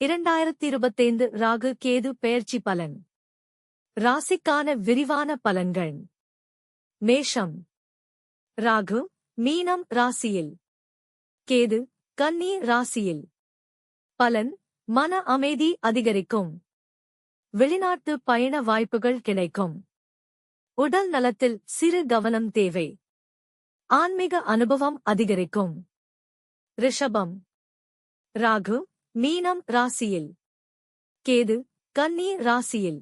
2025 ராகு கேது பெயர்ச்சி பலன். ராசிக்கான விரிவான பலன்கள். மேஷம். ராகு மீனம் ராசியில், கேது கன்னி ராசியில். பலன்: மன அமைதி அதிகரிக்கும், வெளிநாட்டு பயண வாய்ப்புகள் கிடைக்கும், உடல் நலத்தில் சிறு கவனம் தேவை, ஆன்மீக அனுபவம் அதிகரிக்கும். ரிஷபம். ராகு மீனம் ராசியில், கேது கன்னி ராசியில்.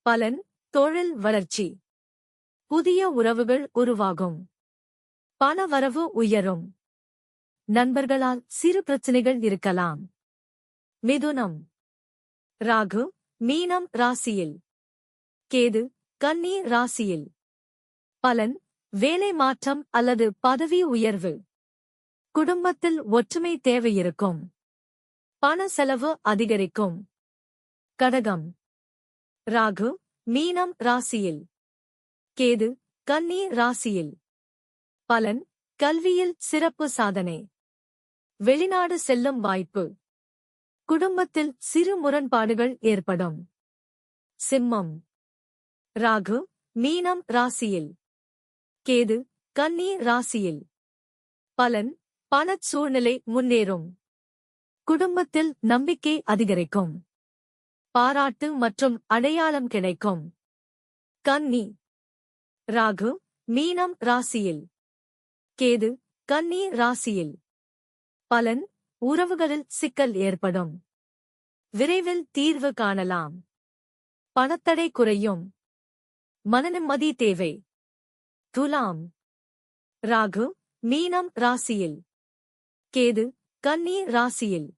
பலன்: தொழில் வளர்ச்சி, புதிய உறவுகள் உருவாகும், பணவரவு உயரும், நண்பர்களால் சிறு பிரச்சனைகள் இருக்கலாம். மிதுனம். ராகு மீனம் ராசியில், கேது கன்னி ராசியில். பலன்: வேலை மாற்றம் அல்லது பதவி உயர்வு, குடும்பத்தில் ஒற்றுமை தேவையிருக்கும், பண செலவு அதிகரிக்கும். கடகம். ராகு மீனம் ராசியில், கேது கன்னி ராசியில். பலன்: கல்வியில் சிறப்பு சாதனை, வெளிநாடு செல்லும் வாய்ப்பு, குடும்பத்தில் சிறு முரண்பாடுகள் ஏற்படும். சிம்மம். ராகு மீனம் ராசியில், கேது கன்னி ராசியில். பலன்: பணச் சூழ்நிலை முன்னேறும், குடும்பத்தில் நம்பிக்கை அதிகரிக்கும், பாராட்டு மற்றும் அடையாளம் கிடைக்கும். கன்னி. ராகு மீனம் ராசியில், கேது கன்னி ராசியில். பலன்: உறவுகளில் சிக்கல் ஏற்படும், விரைவில் தீர்வு காணலாம், பணத்தடை குறையும், மனநிம்மதி தேவை. துலாம். ராகு மீனம் ராசியில், கேது கன்னி ராசியில்.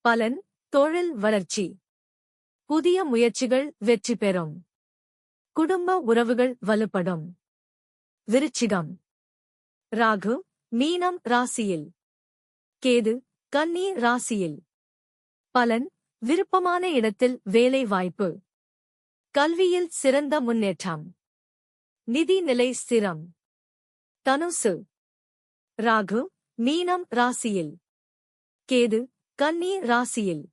பலன்: தொழில் வளர்ச்சி, புதிய முயற்சிகள் வெற்றி பெறும், குடும்ப உறவுகள் வலுப்படும். விருச்சிகம். ராகு மீனம் ராசியில், கேது கன்னி ராசியில். பலன்: விருப்பமான இடத்தில் வேலை வாய்ப்பு, கல்வியில் சிறந்த முன்னேற்றம், நிதி நிலை ஸ்திரம். தனுசு. ராகு மீனம் ராசியில், கேது கன்னி ராசியில்.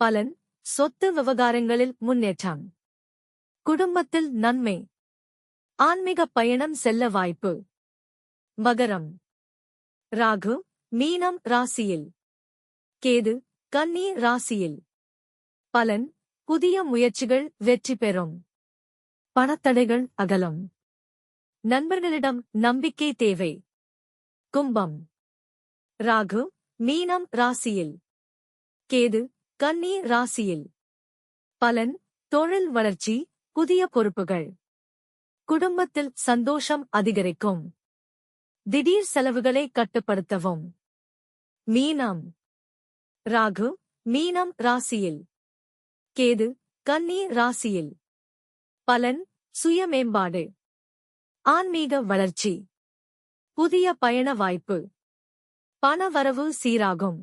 பலன்: சொத்து விவகாரங்களில் முன்னேற்றம், குடும்பத்தில் நன்மை, ஆன்மீக பயணம் செல்ல வாய்ப்பு. மகரம். ராகு மீனம் ராசியில், கேது கன்னி ராசியில். பலன்: புதிய முயற்சிகள் வெற்றி பெறும், பணத்தடைகள் அகலும், நண்பர்களிடம் நம்பிக்கை தேவை. கும்பம். ராகு மீனம் ராசியில், கேது கன்னி ராசியில். பலன்: தொழில் வளர்ச்சி, புதிய பொறுப்புகள், குடும்பத்தில் சந்தோஷம் அதிகரிக்கும், திடீர் செலவுகளை கட்டுப்படுத்தவும். மீனம். ராகு மீனம் ராசியில், கேது கன்னி ராசியில். பலன்: சுய மேம்பாடு, ஆன்மீக வளர்ச்சி, புதிய பயண வாய்ப்பு, பணவரவு சீராகும்.